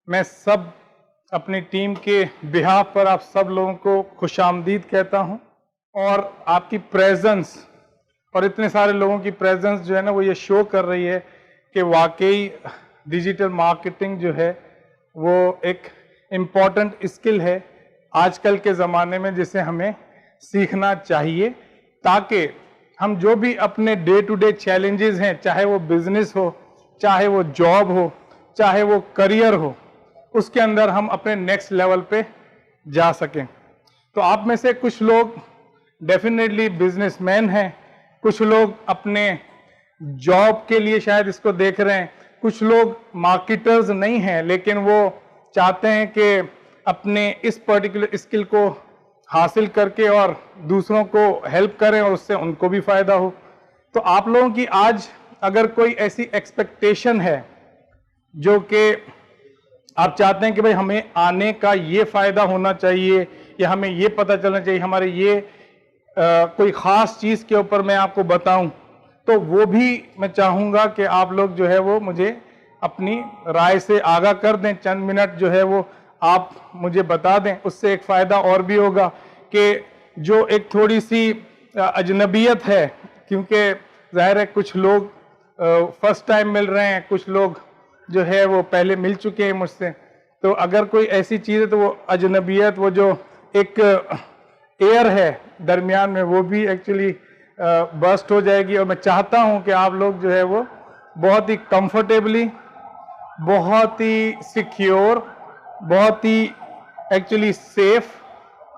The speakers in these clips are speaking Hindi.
मैं सब अपनी टीम के बिहाफ पर आप सब लोगों को खुशामदीद कहता हूं और आपकी प्रेजेंस और इतने सारे लोगों की प्रेजेंस जो है ना वो ये शो कर रही है कि वाकई डिजिटल मार्केटिंग जो है वो एक इम्पॉर्टेंट स्किल है आजकल के ज़माने में, जिसे हमें सीखना चाहिए ताकि हम जो भी अपने डे टू डे चैलेंजेस हैं, चाहे वो बिजनेस हो, चाहे वो जॉब हो, चाहे वो करियर हो, उसके अंदर हम अपने नेक्स्ट लेवल पे जा सकें। तो आप में से कुछ लोग डेफिनेटली बिजनेसमैन हैं, कुछ लोग अपने जॉब के लिए शायद इसको देख रहे हैं, कुछ लोग मार्केटर्स नहीं हैं लेकिन वो चाहते हैं कि अपने इस पर्टिकुलर स्किल को हासिल करके और दूसरों को हेल्प करें और उससे उनको भी फायदा हो। तो आप लोगों की आज अगर कोई ऐसी एक्सपेक्टेशन है जो कि आप चाहते हैं कि भाई हमें आने का ये फायदा होना चाहिए या हमें ये पता चलना चाहिए, हमारे ये कोई खास चीज के ऊपर मैं आपको बताऊं, तो वो भी मैं चाहूंगा कि आप लोग जो है वो मुझे अपनी राय से आगाह कर दें। चंद मिनट जो है वो आप मुझे बता दें, उससे एक फायदा और भी होगा कि जो एक थोड़ी सी अजनबियत है, क्योंकि जाहिर है कुछ लोग फर्स्ट टाइम मिल रहे हैं, कुछ लोग जो है वो पहले मिल चुके हैं मुझसे, तो अगर कोई ऐसी चीज़ है तो वो अजनबियत, वो जो एक एयर है दरमियान में, वो भी एक्चुअली बर्स्ट हो जाएगी। और मैं चाहता हूं कि आप लोग जो है वो बहुत ही कंफर्टेबली, बहुत ही सिक्योर, बहुत ही एक्चुअली सेफ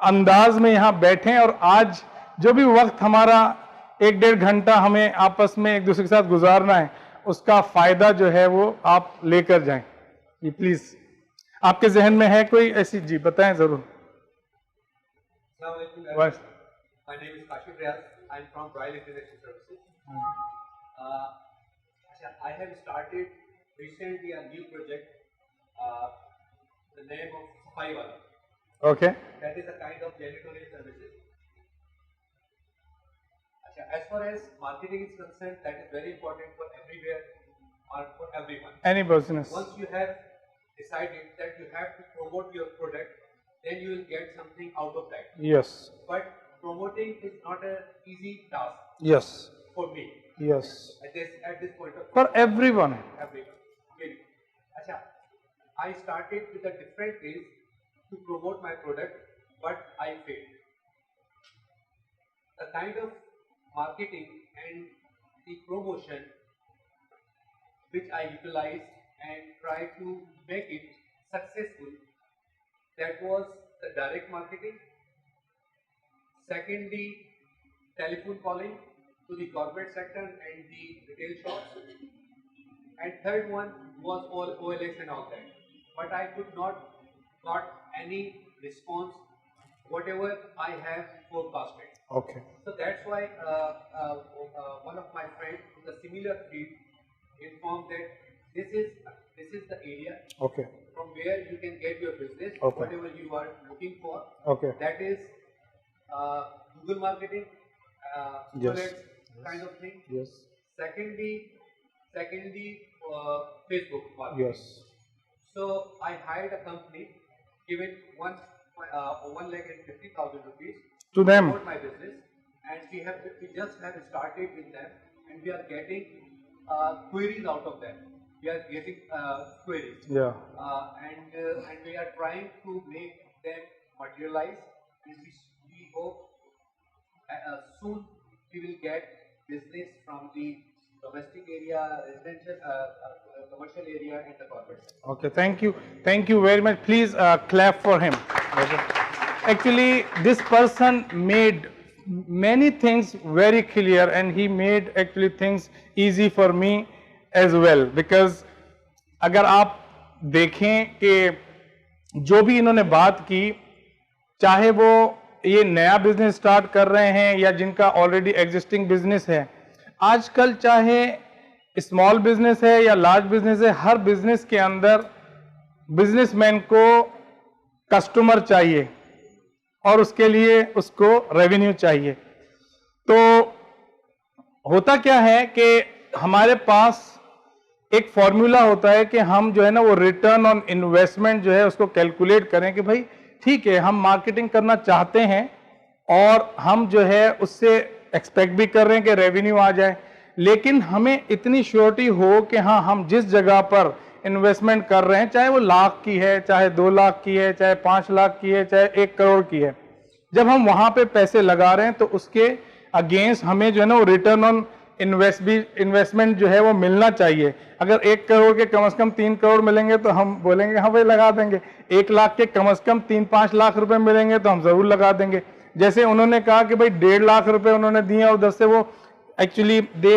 अंदाज में यहाँ बैठें और आज जो भी वक्त हमारा 1-1.5 घंटा हमें आपस में एक दूसरे के साथ गुजारना है, उसका फायदा जो है वो आप लेकर जाएं। जी प्लीज, आपके जहन में है कोई ऐसी? जी बताएं जरूर। My name is Kashif Riaz. I'm from Royal International Services. I have started recently a new project. The name of Safai Wala. Okay. That is a kind of janitorial services. As far as marketing is concerned, that is very important for everywhere or for everyone. Any business. Once you have decided that you have to promote your product, then you will get something out of that. Yes. But promoting is not an easy task. Yes. For me. Yes. At this point of time. For everyone. Everyone. Really. I started with a different ways to promote my product, but I failed. The kind of marketing and the promotion which I utilized and tried to make it successful, that was the direct marketing. Secondly, telephone calling to the corporate sector and the retail shops. And third one was all OLX and all that. But I could not got any response, whatever I have forecasted. Okay. So that's why one of my friends in the similar field informed that this is the area. Okay. From where you can get your business, okay. whatever you are looking for. Okay. That is Google marketing, yes. kind of thing. Yes. Secondly, Facebook marketing. Yes. So I hired a company, given 1,50,000 rupees to them for my business, and we just have started with them, and we are getting queries out of them. We are getting queries. Yeah. And we are trying to make them materialize, and we hope soon we will get business from the domestic area, residential, commercial area, and the corporate sector. Okay, thank you very much. Please clap for him. Actually, this person made many things very clear, and he made actually things easy for me as well. Because अगर आप देखें कि जो भी इन्होंने बात की, चाहे वो ये नया बिजनेस स्टार्ट कर रहे हैं या जिनका ऑलरेडी एग्जिस्टिंग बिजनेस है, आजकल चाहे स्मॉल बिजनेस है या लार्ज बिजनेस है, हर बिजनेस के अंदर बिजनेसमैन को कस्टमर चाहिए और उसके लिए उसको रेवेन्यू चाहिए। तो होता क्या है कि हमारे पास एक फॉर्मूला होता है कि हम जो है ना वो रिटर्न ऑन इन्वेस्टमेंट जो है उसको कैलकुलेट करें कि भाई ठीक है हम मार्केटिंग करना चाहते हैं और हम जो है उससे एक्सपेक्ट भी कर रहे हैं कि रेवेन्यू आ जाए, लेकिन हमें इतनी श्योरिटी हो कि हाँ हम जिस जगह पर इन्वेस्टमेंट कर रहे हैं, चाहे वो लाख की है, चाहे 2 लाख की है, चाहे 5 लाख की है, चाहे 1 करोड़ की है, जब हम वहां पे पैसे लगा रहे हैं तो उसके अगेंस्ट हमें जो है ना वो रिटर्न ऑन इन्वेस्टमेंट जो है वो मिलना चाहिए। अगर 1 करोड़ के कम से कम 3 करोड़ मिलेंगे तो हम बोलेंगे हाँ भाई लगा देंगे, 1 लाख के कम से कम 3-5 लाख रुपए मिलेंगे तो हम जरूर लगा देंगे। जैसे उन्होंने कहा कि भाई 1.5 लाख रुपए उन्होंने दिए और उधर से वो actually they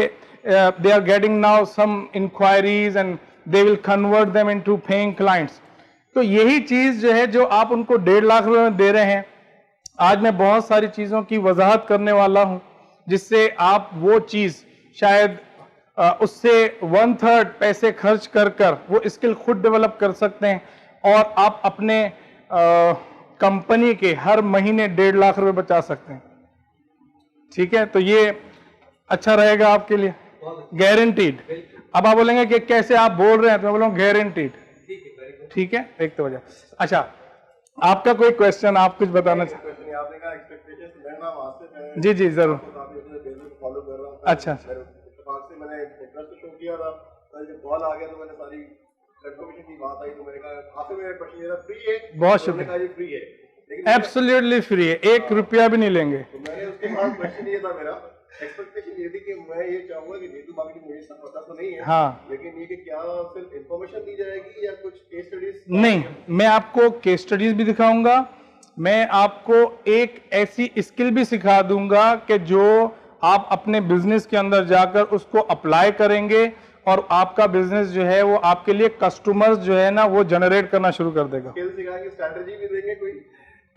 are getting now some inquiries and they will convert them into paying clients. तो यही चीज जो है जो आप उनको 1.5 लाख रुपए में दे रहे हैं, आज मैं बहुत सारी चीजों की वजाहत करने वाला हूं जिससे आप वो चीज शायद उससे 1/3 पैसे खर्च कर कर वो स्किल खुद डेवलप कर सकते हैं और आप अपने कंपनी के हर महीने 1.5 लाख रुपए बचा सकते हैं। ठीक है, तो ये अच्छा रहेगा आपके लिए, गारंटीड। अब आप बोलेंगे कि कैसे आप बोल रहे हैं, तो मैं बोलूँगा गारंटीड। ठीक है, एक तो वजह। अच्छा, आपका कोई क्वेश्चन, आप कुछ बताना चाहते? आपने कहा एक्सपेक्टेशंस, मैं वहां से जी जी जरूर। फॉलो कर रहा हूं। अच्छा, इत्तेफाक से मैंने इंटरेस्ट शो किया था, तो जब कॉल आ गया तो मैंने सारी कंफर्मेशन की बात आई तो मैंने कहा आपसे मेरा क्वेश्चन ये फ्री है। बहुत शुक्रिया। ये फ्री है, लेकिन एब्सोल्युटली फ्री है, 1 रुपया भी नहीं लेंगे। तो मैंने उसके बाद क्वेश्चन ये था, मेरा एक्सपेक्टेशन ये थी कि मैं ये चाहूंगा कि डिजिटल मार्केटिंग मुझे सब पता तो नहीं है, हाँ, लेकिन ये कि क्या सिर्फ इंफॉर्मेशन दी जाएगी या कुछ केस स्टडीज? नहीं, मैं आपको केस स्टडीज भी दिखाऊंगा, मैं आपको एक ऐसी स्किल भी सिखा दूंगा कि जो आप अपने बिजनेस के अंदर जाकर उसको अप्लाई करेंगे और आपका बिजनेस जो है वो आपके लिए कस्टमर्स जो है ना वो जनरेट करना शुरू कर देगा। स्किल सिखाएंगे, स्ट्रैटेजी भी देंगे कोई?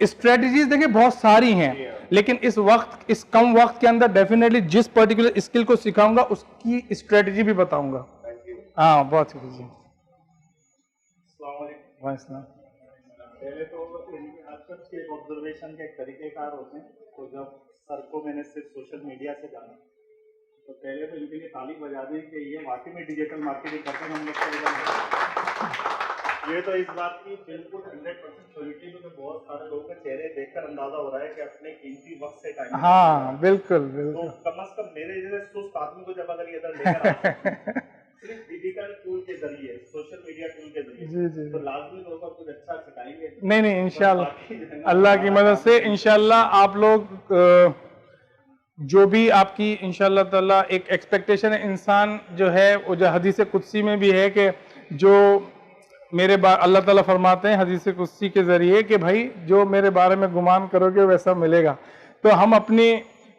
स्ट्रेटजीज देखिए बहुत सारी हैं, लेकिन इस वक्त, इस कम वक्त के अंदर डेफिनेटली जिस पर्टिकुलर स्किल को सिखाऊंगा उसकी स्ट्रेटजी भी बताऊंगा। हाँ, बहुत शुक्रिया। पहले तो आजकल एक ऑब्जर्वेशन के एक तरीकेकार होते हैं, तो जब सर को मैंने सिर्फ सोशल मीडिया से जाना, तो पहले तो इनके लिए ताली बजा दें कि ये वाकई में डिजिटल मार्केटिंग करते हैं। हम लोग ये तो इस बात की बिल्कुल 100% श्योरिटी में बहुत सारे लोगों के चेहरे देखकर अंदाजा हो रहा है कि अपने कीमती वक्त से टाइम। हाँ बिल्कुल बिल्कुल। तो कम से कम मेरे जैसे सुस्त आदमी को जब अगर ये इधर लेकर सिर्फ डिजिटल टूल के जरिए, सोशल मीडिया टूल के जरिए, जी जी, तो लाजमी लोगों को कुछ अच्छा सिखाएंगे। नहीं इंशाल्लाह अल्लाह की मदद से इंशाल्लाह आप लोग जो भी आपकी इंशाल्लाह ताला एक एक्सपेक्टेशन है, इंसान जो है वो जो हदीस कुदसी में भी है कि जो मेरे अल्लाह ताला फरमाते हैं हदीस कुदसी के जरिए कि भाई जो मेरे बारे में गुमान करोगे वैसा मिलेगा। तो हम अपनी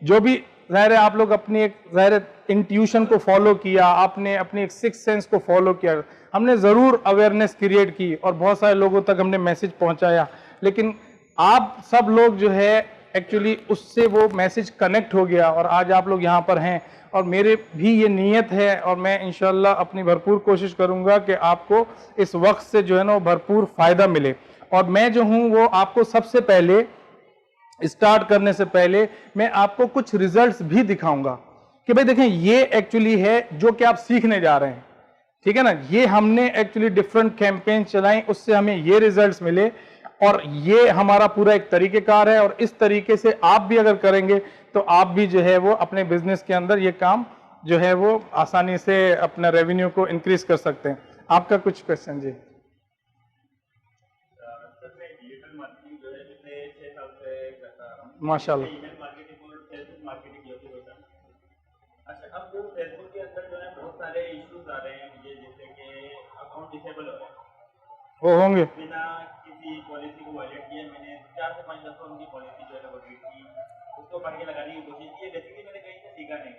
जो भी ज़ाहिर है आप लोग अपनी एक ज़ाहिर इंट्यूशन को फॉलो किया, आपने अपनी एक सिक्स सेंस को फॉलो किया, हमने ज़रूर अवेयरनेस क्रिएट की और बहुत सारे लोगों तक हमने मैसेज पहुंचाया, लेकिन आप सब लोग जो है एक्चुअली उससे वो मैसेज कनेक्ट हो गया और आज आप लोग यहाँ पर हैं। और मेरे भी ये नीयत है और मैं इंशाल्लाह अपनी भरपूर कोशिश करूँगा कि आपको इस वक्त से जो है ना भरपूर फ़ायदा मिले। और मैं जो हूँ वो आपको सबसे पहले स्टार्ट करने से पहले मैं आपको कुछ रिजल्ट्स भी दिखाऊंगा कि भाई देखें ये एक्चुअली है जो कि आप सीखने जा रहे हैं, ठीक है ना। ये हमने एक्चुअली डिफरेंट कैंपेन चलाई, उससे हमें ये रिजल्ट्स मिले और ये हमारा पूरा एक तरीकेकार है और इस तरीके से आप भी अगर करेंगे तो आप भी जो है वो अपने बिजनेस के अंदर ये काम जो है वो आसानी से अपना रेवेन्यू को इंक्रीज कर सकते हैं। आपका कुछ क्वेश्चन? जी माशाल्लाह। अच्छा, अब वो फेसबुक के अंदर जो है बहुत सारे इश्यूज आ रहे हैं मुझे, जैसे कि अकाउंट डिसेबल हो रहे हैं, वो होंगे बिना किसी पॉलिसी को वायलेट किए। मैंने 4 से 5 दफा उनकी पॉलिसी जो है वो रीड की, उसको पढ़ के लगाने की कोशिश की, बेसिकली मैंने कहीं से सीखा नहीं।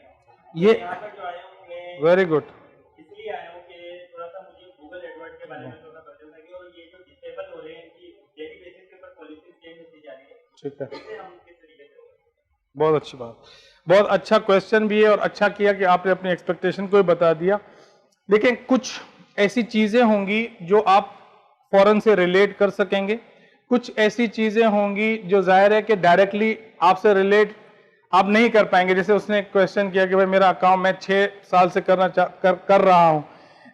ये यहाँ पर जो आया हूँ मैं वेरी गुड, इसलिए आया हूँ कि थोड़ा सा मुझे गूगल एडवर्ड के बारे में थोड़ा पता लगे और ये जो डिसेबल हो रहे हैं कि डेली बेसिस के ऊपर पॉलिसी चेंज होती जा रही है, ठीक है, इससे हम किस तरीके से? बहुत अच्छी बात, बहुत अच्छा क्वेश्चन भी है और अच्छा किया कि आपने अपनी एक्सपेक्टेशन को भी बता दिया। देखिए कुछ ऐसी चीजें होंगी जो आप फौरन से रिलेट कर सकेंगे, कुछ ऐसी चीजें होंगी जो जाहिर है कि डायरेक्टली आपसे रिलेट आप नहीं कर पाएंगे। जैसे उसने क्वेश्चन किया कि भाई मेरा अकाउंट मैं 6 साल से कर रहा हूं,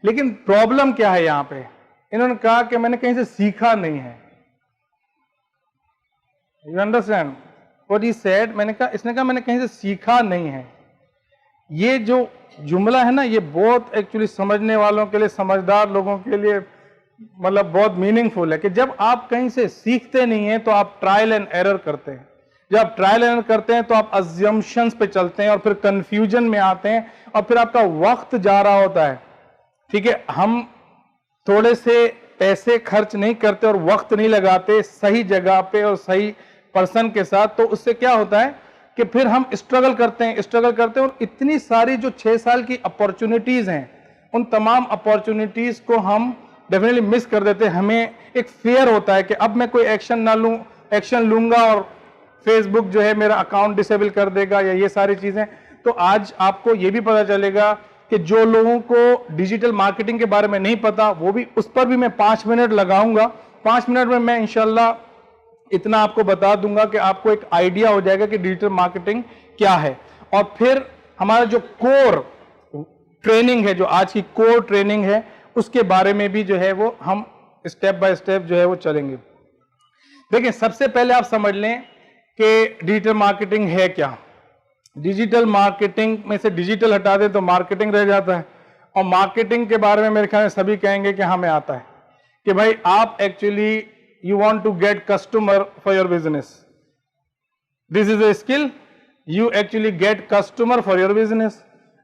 लेकिन प्रॉब्लम क्या है यहां पे, इन्होंने कहा कि मैंने कहीं से सीखा नहीं है। You understand what he said? इसने कहा मैंने कहीं से सीखा नहीं है। ये जो जुमला है ना, ये बहुत एक्चुअली समझने वालों के लिए, समझदार लोगों के लिए मतलब बहुत मीनिंगफुल है कि जब आप कहीं से सीखते नहीं हैं तो आप ट्रायल एंड एरर करते हैं। जब आप ट्रायल एंड एरर करते हैं तो आप अजम्पशंस पे चलते हैं और फिर कंफ्यूजन में आते हैं और फिर आपका वक्त जा रहा होता है। ठीक है, हम थोड़े से पैसे खर्च नहीं करते और वक्त नहीं लगाते सही जगह पे और सही पर्सन के साथ, तो उससे क्या होता है कि फिर हम स्ट्रगल करते हैं और इतनी सारी जो 6 साल की अपॉर्चुनिटीज हैं, उन तमाम अपॉर्चुनिटीज को हम डेफिनेटली मिस कर देते हैं। हमें एक फेयर होता है कि अब मैं कोई एक्शन लूंगा और फेसबुक जो है मेरा अकाउंट डिसेबल कर देगा या ये सारी चीजें। तो आज आपको ये भी पता चलेगा कि जो लोगों को डिजिटल मार्केटिंग के बारे में नहीं पता, वो भी उस पर भी मैं 5 मिनट लगाऊंगा। 5 मिनट में मैं इंशाल्लाह इतना आपको बता दूंगा कि आपको एक आइडिया हो जाएगा कि डिजिटल मार्केटिंग क्या है। और फिर हमारा जो कोर ट्रेनिंग है, जो आज की कोर ट्रेनिंग है, उसके बारे में भी जो है वो हम स्टेप बाय स्टेप जो है वो चलेंगे। देखिए, सबसे पहले आप समझ लें कि डिजिटल मार्केटिंग है क्या। डिजिटल मार्केटिंग में से डिजिटल हटा दे तो मार्केटिंग रह जाता है। और मार्केटिंग के बारे में मेरे ख्याल में सभी कहेंगे कि हमें आता है कि भाई आप actually you want to get customer for your business. This is a skill. You actually get customer for your business.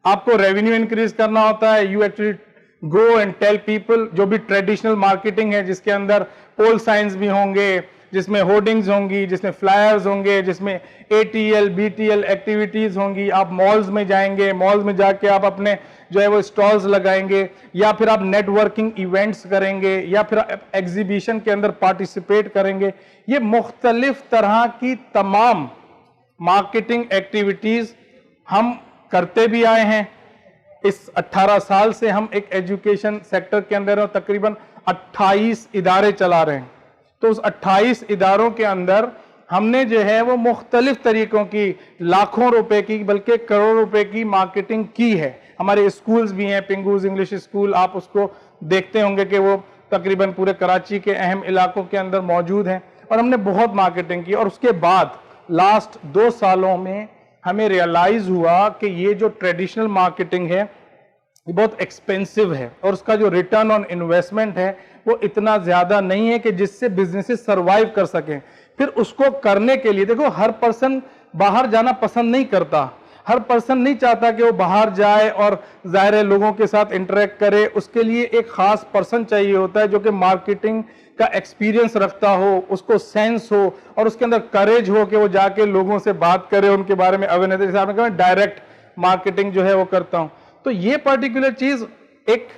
आपको रेवेन्यू इंक्रीज करना होता है। You actually go and tell people, जो भी ट्रेडिशनल मार्केटिंग है जिसके अंदर पोल साइंस भी होंगे, जिसमें होर्डिंग्स होंगी, जिसमें फ्लायर्स होंगे, जिसमें ATL BTL एक्टिविटीज होंगी। आप मॉल्स में जाएंगे, मॉल्स में जाके आप अपने जो है वो स्टॉल्स लगाएंगे, या फिर आप नेटवर्किंग इवेंट्स करेंगे, या फिर आप एग्जीबिशन के अंदर पार्टिसिपेट करेंगे। ये मुख्तलिफ तरह की तमाम मार्केटिंग एक्टिविटीज हम करते भी आए हैं। इस 18 साल से हम एक एजुकेशन सेक्टर के अंदर तकरीबन 28 इदारे चला रहे हैं। तो उस 28 इदारों के अंदर हमने जो है वो मुख्तलिफ तरीकों की, लाखों रुपए की बल्कि करोड़ों रुपए की मार्केटिंग की है। हमारे स्कूल्स भी हैं, पिंगूज इंग्लिश स्कूल, आप उसको देखते होंगे कि वो तकरीबन पूरे कराची के अहम इलाकों के अंदर मौजूद हैं। और हमने बहुत मार्केटिंग की। और उसके बाद लास्ट 2 सालों में हमें रियलाइज हुआ कि ये जो ट्रेडिशनल मार्केटिंग है ये बहुत एक्सपेंसिव है और उसका जो रिटर्न ऑन इन्वेस्टमेंट है वो इतना ज्यादा नहीं है कि जिससे बिजनेसेस सरवाइव कर सकें। फिर उसको करने के लिए देखो, हर पर्सन बाहर जाना पसंद नहीं करता। हर पर्सन नहीं चाहता कि वो बाहर जाए और जाहिर है लोगों के साथ इंटरेक्ट करे। उसके लिए एक खास पर्सन चाहिए होता है जो कि मार्केटिंग का एक्सपीरियंस रखता हो, उसको सेंस हो और उसके अंदर करेज हो कि वो जाके लोगों से बात करे, उनके बारे में अवेयरनेस। जैसे आपने कहा डायरेक्ट मार्केटिंग जो है वो करता हूं, तो ये पर्टिकुलर चीज एक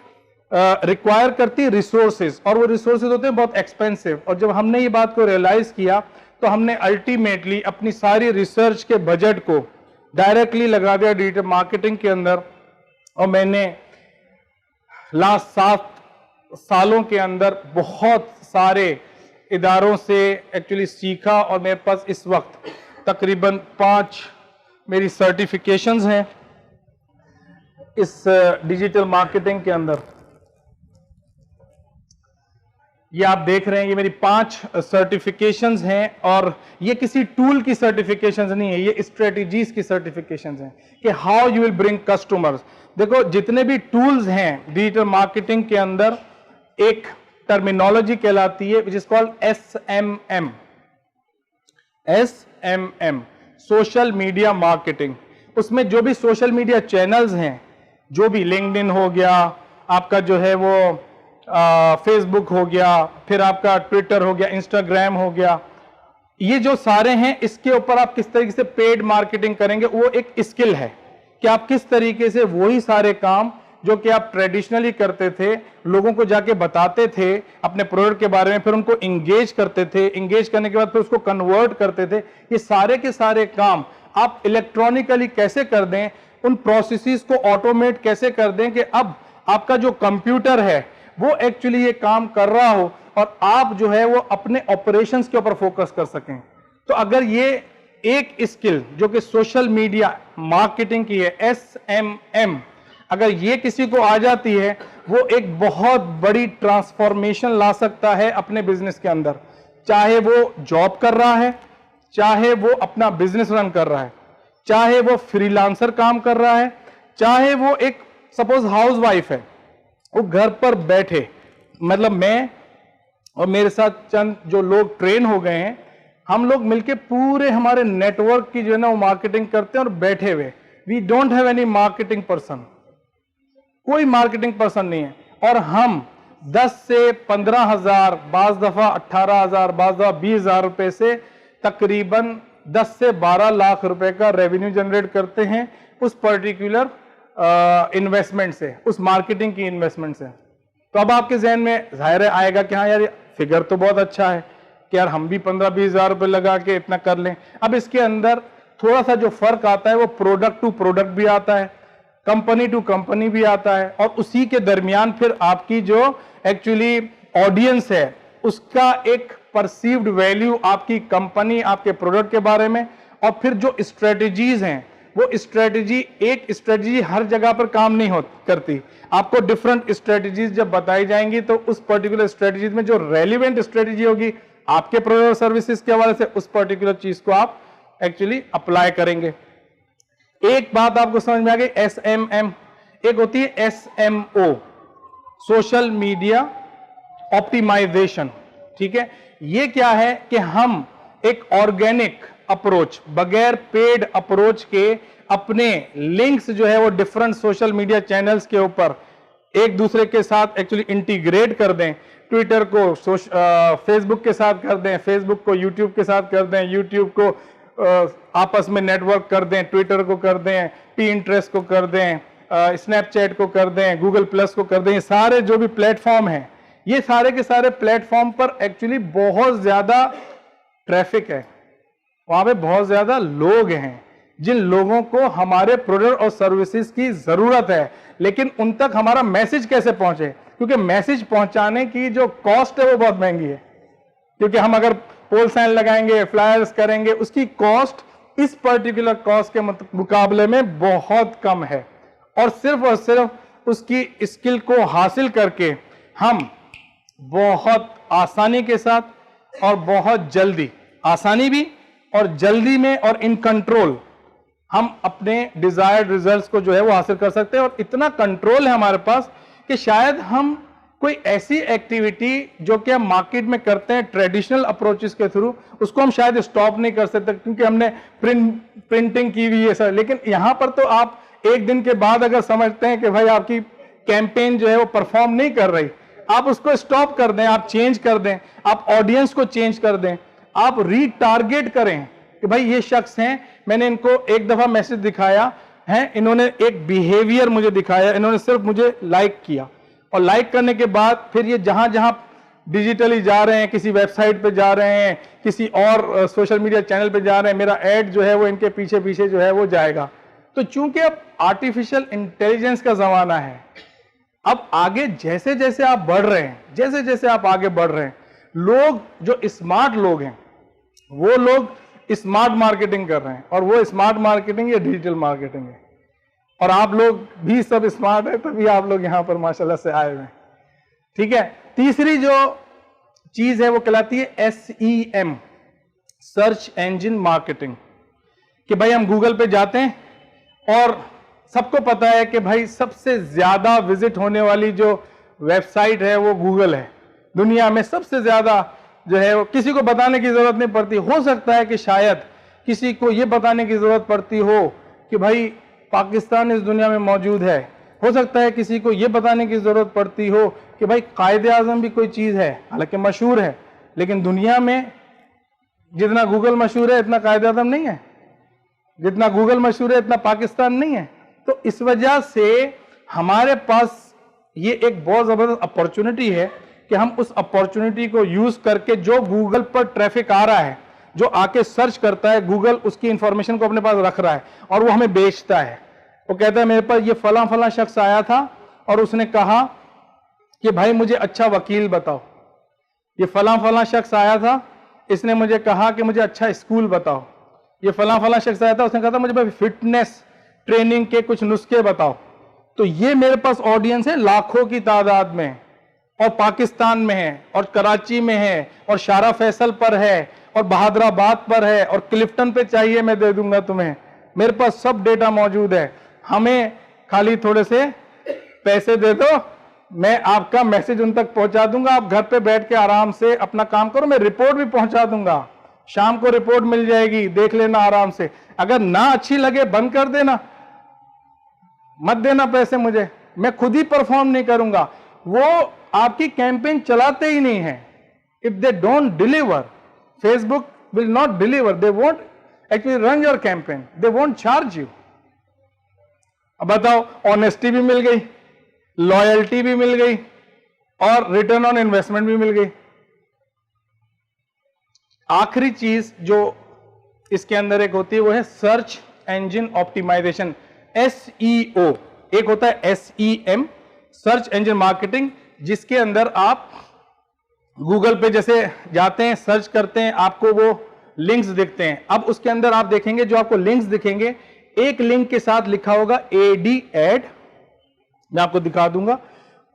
रिक्वायर करती है रिसोर्सेज, और वो रिसोर्सेज होते हैं बहुत एक्सपेंसिव। और जब हमने ये बात को रियलाइज किया तो हमने अल्टीमेटली अपनी सारी रिसर्च के बजट को डायरेक्टली लगा दिया डिजिटल मार्केटिंग के अंदर। और मैंने लास्ट 7 सालों के अंदर बहुत सारे इदारों से एक्चुअली सीखा और मेरे पास इस वक्त तकरीबन 5 मेरी सर्टिफिकेशंस हैं इस डिजिटल मार्केटिंग के अंदर। ये आप देख रहे हैं, ये मेरी 5 सर्टिफिकेशंस हैं और ये किसी टूल की सर्टिफिकेशंस नहीं है, ये स्ट्रेटजीज की सर्टिफिकेशंस हैं कि how you will bring customers. देखो, जितने भी टूल्स हैं डिजिटल मार्केटिंग के अंदर, एक टर्मिनोलॉजी कहलाती है which is called SMM, social media marketing. उसमें जो भी सोशल मीडिया चैनल्स हैं, जो भी लिंक्डइन हो गया, आपका जो है वो फेसबुक हो गया, फिर आपका ट्विटर हो गया, इंस्टाग्राम हो गया, ये जो सारे हैं इसके ऊपर आप किस तरीके से पेड मार्केटिंग करेंगे, वो एक स्किल है कि आप किस तरीके से वही सारे काम जो कि आप ट्रेडिशनली करते थे, लोगों को जाके बताते थे अपने प्रोडक्ट के बारे में, फिर उनको इंगेज करते थे, इंगेज करने के बाद फिर उसको कन्वर्ट करते थे, ये सारे के सारे काम आप इलेक्ट्रॉनिकली कैसे कर दें, उन प्रोसेसेस को ऑटोमेट कैसे कर दें कि अब आपका जो कंप्यूटर है वो एक्चुअली ये काम कर रहा हो और आप जो है वो अपने ऑपरेशंस के ऊपर फोकस कर सकें। तो अगर ये एक स्किल जो कि सोशल मीडिया मार्केटिंग की है, SMM, अगर ये किसी को आ जाती है, वो एक बहुत बड़ी ट्रांसफॉर्मेशन ला सकता है अपने बिजनेस के अंदर। चाहे वो जॉब कर रहा है, चाहे वो अपना बिजनेस रन कर रहा है, चाहे वो फ्रीलांसर काम कर रहा है, चाहे वो एक सपोज हाउस वाइफ है, वो घर पर बैठे, मतलब मैं और मेरे साथ चंद जो लोग ट्रेन हो गए हैं, हम लोग मिलके पूरे हमारे नेटवर्क की जो है ना वो मार्केटिंग करते हैं और बैठे हुए, we don't have any marketing person, कोई मार्केटिंग पर्सन नहीं है, और हम 10 से 15,000, बाज दफा 18,000, बाज दफा 20,000 रुपए से तकरीबन 10 से 12 लाख रुपए का रेवेन्यू जनरेट करते हैं उस पर्टिकुलर इन्वेस्टमेंट से, उस मार्केटिंग की इन्वेस्टमेंट से। तो अब आपके जहन में जाहिर आएगा कि हाँ यार फिगर तो बहुत अच्छा है कि यार हम भी 15-20,000 रुपए लगा के इतना कर लें। अब इसके अंदर थोड़ा सा जो फर्क आता है वो प्रोडक्ट टू प्रोडक्ट भी आता है, कंपनी टू कंपनी भी आता है, और उसी के दरमियान फिर आपकी जो एक्चुअली ऑडियंस है उसका एक परसीव्ड वैल्यू आपकी कंपनी, आपके प्रोडक्ट के बारे में, और फिर जो स्ट्रेटजीज हैं वो स्ट्रेटजी, एक स्ट्रेटजी हर जगह पर काम नहीं करती, आपको डिफरेंट स्ट्रेटजीज जब बताई जाएंगी तो उस पर्टिकुलर स्ट्रेटजीज में जो रेलिवेंट स्ट्रेटजी होगी आपके प्रोडक्ट और सर्विसेज के हवाले से, उस पर्टिकुलर चीज को आप एक्चुअली अप्लाई करेंगे। एक बात आपको समझ में आ गई, SMM, एक होती है SMO, सोशल मीडिया ऑप्टिमाइजेशन, ठीक है। ये क्या है कि हम एक ऑर्गेनिक अप्रोच, बगैर पेड अप्रोच के अपने लिंक्स जो है वो डिफरेंट सोशल मीडिया चैनल्स के ऊपर एक दूसरे के साथ एक्चुअली इंटीग्रेट कर दें। ट्विटर को फेसबुक के साथ कर दें, फेसबुक को यूट्यूब के साथ कर दें, यूट्यूब को आपस में नेटवर्क कर दें, ट्विटर को कर दें, पिंटरेस्ट को कर दें, स्नैपचैट को कर दें, गूगल प्लस को कर दें। ये सारे जो भी प्लेटफॉर्म हैं, ये सारे के सारे प्लेटफॉर्म पर एक्चुअली बहुत ज्यादा ट्रैफिक है, वहां पे बहुत ज्यादा लोग हैं जिन लोगों को हमारे प्रोडक्ट और सर्विसेज की जरूरत है, लेकिन उन तक हमारा मैसेज कैसे पहुंचे, क्योंकि मैसेज पहुंचाने की जो कॉस्ट है वो बहुत महंगी है। क्योंकि हम अगर पोल साइन लगाएंगे, फ्लायर्स करेंगे, उसकी कॉस्ट इस पर्टिकुलर कॉस्ट के मुकाबले में बहुत कम है, और सिर्फ उसकी स्किल को हासिल करके हम बहुत आसानी के साथ और बहुत जल्दी, आसानी भी और जल्दी में और इन कंट्रोल, हम अपने डिजायर्ड रिजल्ट्स को जो है वो हासिल कर सकते हैं। और इतना कंट्रोल है हमारे पास कि शायद हम कोई ऐसी एक्टिविटी जो कि हम मार्केट में करते हैं ट्रेडिशनल अप्रोचेस के थ्रू, उसको हम शायद स्टॉप नहीं कर सकते क्योंकि हमने प्रिंटिंग की हुई है सर। लेकिन यहां पर तो आप एक दिन के बाद अगर समझते हैं कि भाई आपकी कैंपेन जो है वो परफॉर्म नहीं कर रही, आप उसको स्टॉप कर दें, आप चेंज कर दें, आप ऑडियंस को चेंज कर दें, आप रीटारगेट करें कि भाई ये शख्स हैं, मैंने इनको एक दफा मैसेज दिखाया है, इन्होंने एक बिहेवियर मुझे दिखाया, इन्होंने सिर्फ मुझे लाइक किया, और लाइक करने के बाद फिर ये जहां जहां डिजिटली जा रहे हैं, किसी वेबसाइट पे जा रहे हैं, किसी और सोशल मीडिया चैनल पे जा रहे हैं, मेरा ऐड जो है वो इनके पीछे पीछे जो है वो जाएगा। तो चूंकि अब आर्टिफिशियल इंटेलिजेंस का जमाना है, अब आगे जैसे जैसे आप बढ़ रहे हैं, जैसे जैसे आप आगे बढ़ रहे हैं, लोग जो स्मार्ट लोग हैं वो लोग स्मार्ट मार्केटिंग कर रहे हैं, और वो स्मार्ट मार्केटिंग या डिजिटल मार्केटिंग है, और आप लोग भी सब स्मार्ट है तभी आप लोग यहां पर माशाल्लाह से आए हुए हैं, ठीक है। तीसरी जो चीज है वो कहलाती है SEM, सर्च इंजन मार्केटिंग, कि भाई हम गूगल पे जाते हैं और सबको पता है कि भाई सबसे ज्यादा विजिट होने वाली जो वेबसाइट है वो गूगल है। दुनिया में सबसे ज्यादा जो है वो किसी को बताने की जरूरत नहीं पड़ती। हो सकता है कि शायद किसी को यह बताने की जरूरत पड़ती हो कि भाई पाकिस्तान इस दुनिया में मौजूद है, हो सकता है किसी को यह बताने की जरूरत पड़ती हो कि भाई कायदे-आज़म भी कोई चीज है, हालांकि मशहूर है, लेकिन दुनिया में जितना गूगल मशहूर है इतना कायदे-आज़म नहीं है, जितना गूगल मशहूर है इतना पाकिस्तान नहीं है। तो इस वजह से हमारे पास ये एक बहुत जबरदस्त अपॉर्चुनिटी है कि हम उस अपॉर्चुनिटी को यूज करके, जो गूगल पर ट्रैफिक आ रहा है, जो आके सर्च करता है, गूगल उसकी इंफॉर्मेशन को अपने पास रख रहा है और वो हमें बेचता है। वो कहता है मेरे पास ये फला फला शख्स आया था और उसने कहा कि भाई मुझे अच्छा वकील बताओ, ये फला फला शख्स आया था, इसने मुझे कहा कि मुझे अच्छा स्कूल बताओ, ये फला फला शख्स आया था, उसने कहा था मुझे भाई फिटनेस ट्रेनिंग के कुछ नुस्खे बताओ, तो ये मेरे पास ऑडियंस है लाखों की तादाद में, और पाकिस्तान में है, और कराची में है, और शारा फैसल पर है, और बहादुराबाद पर है, और क्लिफ्टन पे चाहिए मैं दे दूंगा तुम्हें। मेरे पास सब डेटा मौजूद है। हमें खाली थोड़े से पैसे दे दो, मैं आपका मैसेज उन तक पहुंचा दूंगा। आप घर पे बैठ के आराम से अपना काम करो, मैं रिपोर्ट भी पहुंचा दूंगा। शाम को रिपोर्ट मिल जाएगी, देख लेना आराम से। अगर ना अच्छी लगे बंद कर देना, मत देना पैसे मुझे, मैं खुद ही परफॉर्म नहीं करूंगा। वो आपकी कैंपेन चलाते ही नहीं है। If they don't deliver, Facebook will not deliver, they won't actually run your campaign, they won't charge you. अब बताओ, ऑनेस्टी भी मिल गई, लॉयल्टी भी मिल गई, और रिटर्न ऑन इन्वेस्टमेंट भी मिल गई। आखिरी चीज जो इसके अंदर एक होती है वो है सर्च इंजन ऑप्टिमाइजेशन, SEO। एक होता है SEM, सर्च इंजन मार्केटिंग, जिसके अंदर आप गूगल पे जैसे जाते हैं, सर्च करते हैं, आपको वो लिंक्स दिखते हैं। अब उसके अंदर आप देखेंगे, जो आपको लिंक्स दिखेंगे, एक लिंक के साथ लिखा होगा AD एड, मैं आपको दिखा दूंगा,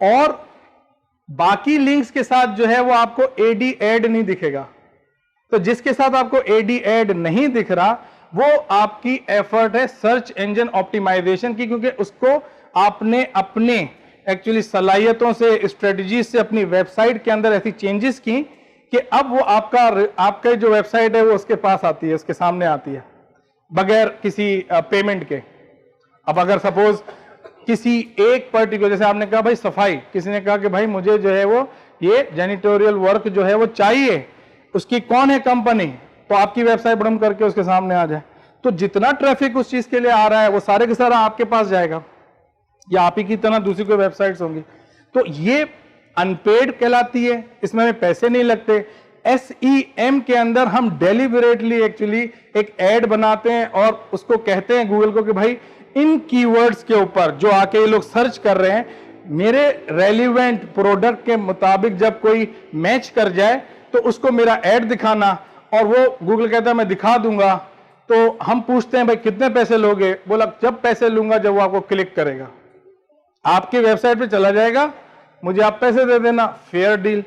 और बाकी लिंक्स के साथ जो है वो आपको AD एड नहीं दिखेगा। तो जिसके साथ आपको AD एड नहीं दिख रहा, वो आपकी एफर्ट है सर्च इंजन ऑप्टिमाइजेशन की, क्योंकि उसको आपने अपने एक्चुअली सलाहियतों से, स्ट्रेटजी से अपनी वेबसाइट के अंदर ऐसी चेंजेस की कि अब वो आपका जो वेबसाइट है वो उसके पास आती है, उसके सामने आती है, बगैर किसी पेमेंट के। अब अगर सपोज किसी एक पर्टिकुलर, जैसे आपने कहा भाई सफाई, किसी ने कहा कि भाई मुझे जो है वो ये जेनिटोरियल वर्क जो है वो चाहिए, उसकी कौन है कंपनी, तो आपकी वेबसाइट बटन करके उसके सामने आ जाए। तो जितना ट्रैफिक उस चीज के लिए आ रहा है वो सारे के सारा आपके पास जाएगा, या आप ही की तरह दूसरी कोई वेबसाइट्स होंगी। तो ये अनपेड कहलाती है, इसमें हमें पैसे नहीं लगते। SEM के अंदर हम डेलिबरेटली एक्चुअली एक एड बनाते हैं और उसको कहते हैं गूगल को कि भाई इन कीवर्ड्स के ऊपर जो आके ये लोग सर्च कर रहे हैं, मेरे रेलिवेंट प्रोडक्ट के मुताबिक जब कोई मैच कर जाए तो उसको मेरा एड दिखाना। और वो गूगल कहता है मैं दिखा दूंगा। तो हम पूछते हैं भाई कितने पैसे लोगे, बोला जब पैसे लूंगा जब वो आपको क्लिक करेगा, आपकी वेबसाइट पे चला जाएगा, मुझे आप पैसे दे देना। फेयर डील,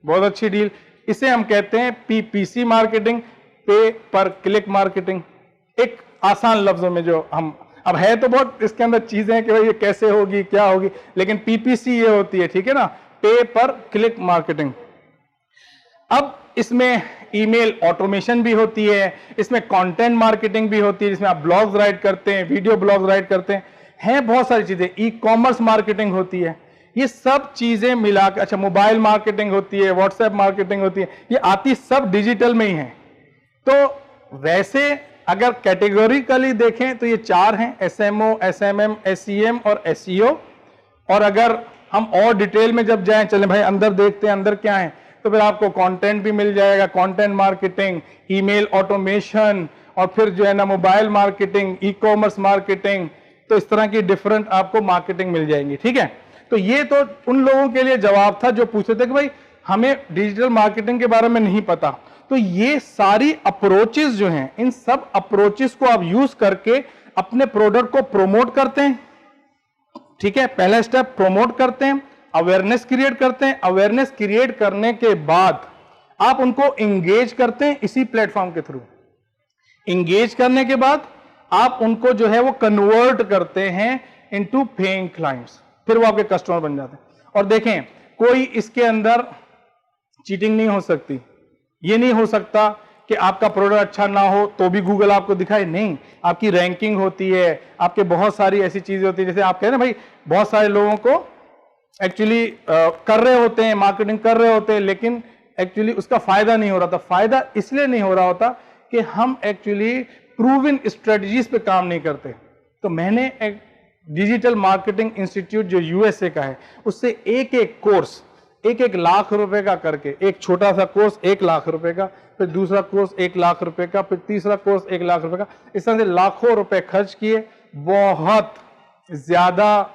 बहुत अच्छी डील। इसे हम कहते हैं PPC मार्केटिंग, पे पर क्लिक मार्केटिंग। एक आसान लफ्जों में जो हम, अब है तो बहुत इसके अंदर चीजें हैं कि भाई ये कैसे होगी क्या होगी, लेकिन PPC ये होती है, ठीक है ना, पे पर क्लिक मार्केटिंग। अब इसमें ईमेल ऑटोमेशन भी होती है, इसमें कंटेंट मार्केटिंग भी होती है, जिसमें आप ब्लॉग्स राइट करते हैं, वीडियो ब्लॉग्स राइट करते हैं बहुत सारी चीजें। ई-कॉमर्स मार्केटिंग होती है, ये सब चीजें मिलाकर, अच्छा मोबाइल मार्केटिंग होती है, व्हाट्सएप मार्केटिंग होती है, ये आती सब डिजिटल में ही है। तो वैसे अगर कैटेगोरिकली देखें तो ये 4 हैं, SMO, SMM, SEM और SEO। और अगर हम और डिटेल में जब जाएं, चलें भाई अंदर देखते हैं अंदर क्या है, तो फिर आपको कंटेंट भी मिल जाएगा, कंटेंट मार्केटिंग, ईमेल ऑटोमेशन, और फिर जो है ना मोबाइल मार्केटिंग, ई-कॉमर्स मार्केटिंग। तो इस तरह की डिफरेंट आपको मार्केटिंग मिल जाएंगी, ठीक है। तो ये तो उन लोगों के लिए जवाब था जो पूछते थे कि भाई हमें डिजिटल मार्केटिंग के बारे में नहीं पता। तो ये सारी अप्रोचेस जो हैं, इन सब अप्रोचेस को आप यूज करके अपने प्रोडक्ट को प्रमोट करते हैं, ठीक है। पहला स्टेप प्रमोट करते हैं, अवेयरनेस क्रिएट करते हैं। अवेयरनेस क्रिएट करने के बाद आप उनको इंगेज करते हैं इसी प्लेटफॉर्म के थ्रू। इंगेज करने के बाद आप उनको जो है वो कन्वर्ट करते हैं इनटू पेइंग क्लाइंट्स, फिर वो आपके कस्टमर बन जाते हैं। और देखें, कोई इसके अंदर चीटिंग नहीं हो सकती। ये नहीं हो सकता कि आपका प्रोडक्ट अच्छा ना हो तो भी गूगल आपको दिखाए, नहीं। आपकी रैंकिंग होती है, आपके बहुत सारी ऐसी चीजें होती है, जैसे आप कह रहे हैं भाई बहुत सारे लोगों को एक्चुअली कर रहे होते हैं, मार्केटिंग कर रहे होते हैं, लेकिन एक्चुअली उसका फायदा नहीं हो रहा था। फायदा इसलिए नहीं हो रहा होता कि हम एक्चुअली प्रूवन स्ट्रेटजीज पे काम नहीं करते। तो मैंने एक डिजिटल मार्केटिंग इंस्टीट्यूट जो USA का है, उससे एक एक कोर्स 1-1 लाख रुपए का करके, एक छोटा सा कोर्स 1 लाख रुपए का, फिर दूसरा कोर्स 1 लाख रुपए का, फिर तीसरा कोर्स 1 लाख रुपए का, इस तरह से लाखों रुपए खर्च किए। बहुत ज्यादा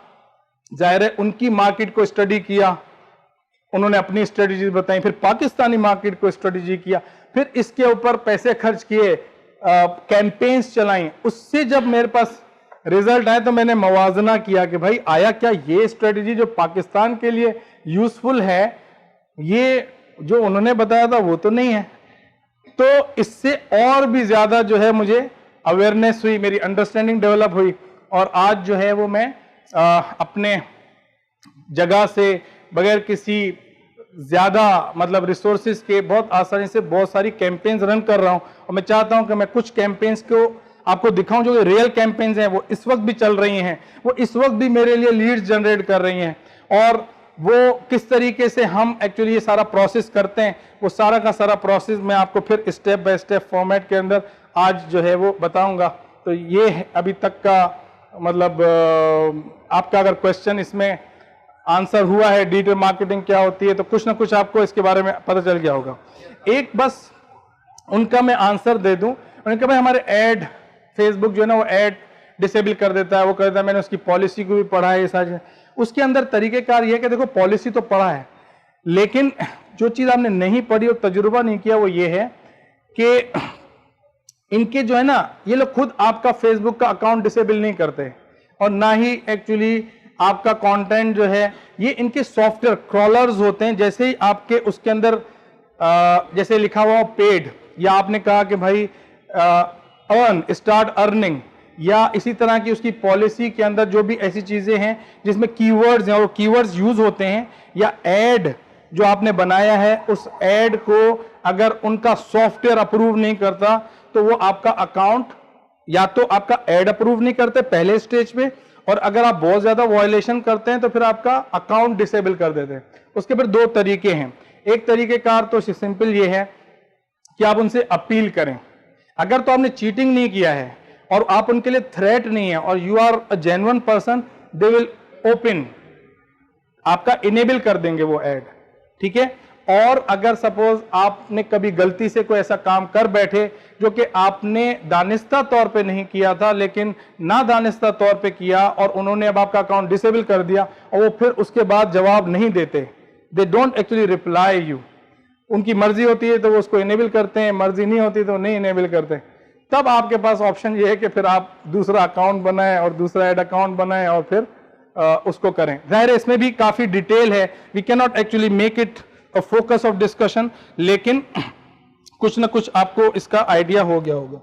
जाहिर है उनकी मार्केट को स्टडी किया, उन्होंने अपनी स्ट्रेटजी बताई, फिर पाकिस्तानी मार्केट को स्ट्रेटजी किया, फिर इसके ऊपर पैसे खर्च किए, कैंपेन्स चलाई। उससे जब मेरे पास रिजल्ट आए तो मैंने मवाजना किया कि भाई आया क्या ये स्ट्रेटेजी जो पाकिस्तान के लिए यूजफुल है, ये जो उन्होंने बताया था वो तो नहीं है। तो इससे और भी ज्यादा जो है मुझे अवेयरनेस हुई, मेरी अंडरस्टैंडिंग डेवलप हुई, और आज जो है वो मैं अपने जगह से बगैर किसी ज्यादा मतलब रिसोर्सेज के बहुत आसानी से बहुत सारी कैंपेन्स रन कर रहा हूं। और मैं चाहता हूं कि मैं कुछ कैंपेन्स को आपको दिखाऊं जो रियल कैंपेन्स हैं, वो इस वक्त भी चल रही हैं, वो इस वक्त भी मेरे लिए लीड्स जनरेट कर रही हैं, और वो किस तरीके से हम एक्चुअली ये सारा प्रोसेस करते हैं, वो सारा का सारा प्रोसेस मैं आपको फिर स्टेप बाय स्टेप फॉर्मेट के अंदर आज जो है वो बताऊंगा। तो ये है अभी तक का मतलब आपका अगर क्वेश्चन इसमें आंसर हुआ है डिजिटल मार्केटिंग क्या होती है, तो कुछ ना कुछ आपको इसके बारे में पता चल गया होगा। एक बस उनका मैं आंसर दे दूं, उन्होंने कहा भाई हमारे ऐड फेसबुक जो है ना वो ऐड डिसेबल कर देता है, वो कर देता है। मैंने उसकी पॉलिसी को भी पढ़ा है, ये सारी उसके अंदर तरीकेकार ये है कि देखो पॉलिसी तो पढ़ा है, लेकिन जो चीज आपने नहीं पढ़ी और तजुर्बा नहीं किया वो ये है कि इनके जो है ना ये लोग खुद आपका फेसबुक का अकाउंट डिसेबल नहीं करते, और ना ही एक्चुअली आपका कंटेंट जो है, ये इनके सॉफ्टवेयर क्रॉलर्स होते हैं। जैसे ही आपके उसके अंदर जैसे लिखा हुआ पेड, या आपने कहा कि भाई अर्न स्टार्ट अर्निंग, या इसी तरह की उसकी पॉलिसी के अंदर जो भी ऐसी चीजें हैं जिसमें कीवर्ड्स हैं और कीवर्ड्स यूज होते हैं, या एड जो आपने बनाया है उस एड को अगर उनका सॉफ्टवेयर अप्रूव नहीं करता तो वो आपका अकाउंट या तो आपका एड अप्रूव नहीं करते पहले स्टेज पे, और अगर आप बहुत ज्यादा वायलेशन करते हैं तो फिर आपका अकाउंट डिसेबल कर देते हैं। उसके फिर दो तरीके हैं। एक तरीकेकार तो सिंपल ये है कि आप उनसे अपील करें। अगर तो आपने चीटिंग नहीं किया है और आप उनके लिए थ्रेट नहीं है और you are a genuine person, they will open, आपका इनेबल कर देंगे वो ऐड, ठीक है। और अगर सपोज आपने कभी गलती से कोई ऐसा काम कर बैठे जो कि आपने दानिस्ता तौर पे नहीं किया था, लेकिन ना दानिस्ता तौर पे किया और उन्होंने अब आपका अकाउंट डिसेबल कर दिया और वो फिर उसके बाद जवाब नहीं देते, they don't actually reply you, उनकी मर्जी होती है तो वो उसको इनेबल करते हैं, मर्जी नहीं होती तो नहीं इनेबल करते, तब आपके पास ऑप्शन ये है कि फिर आप दूसरा अकाउंट बनाएं और दूसरा ऐड अकाउंट बनाएं और फिर उसको करें। जाहिर है इसमें भी काफी डिटेल है, we can not actually make it a focus of discussion, लेकिन कुछ ना कुछ आपको इसका आइडिया हो गया होगा।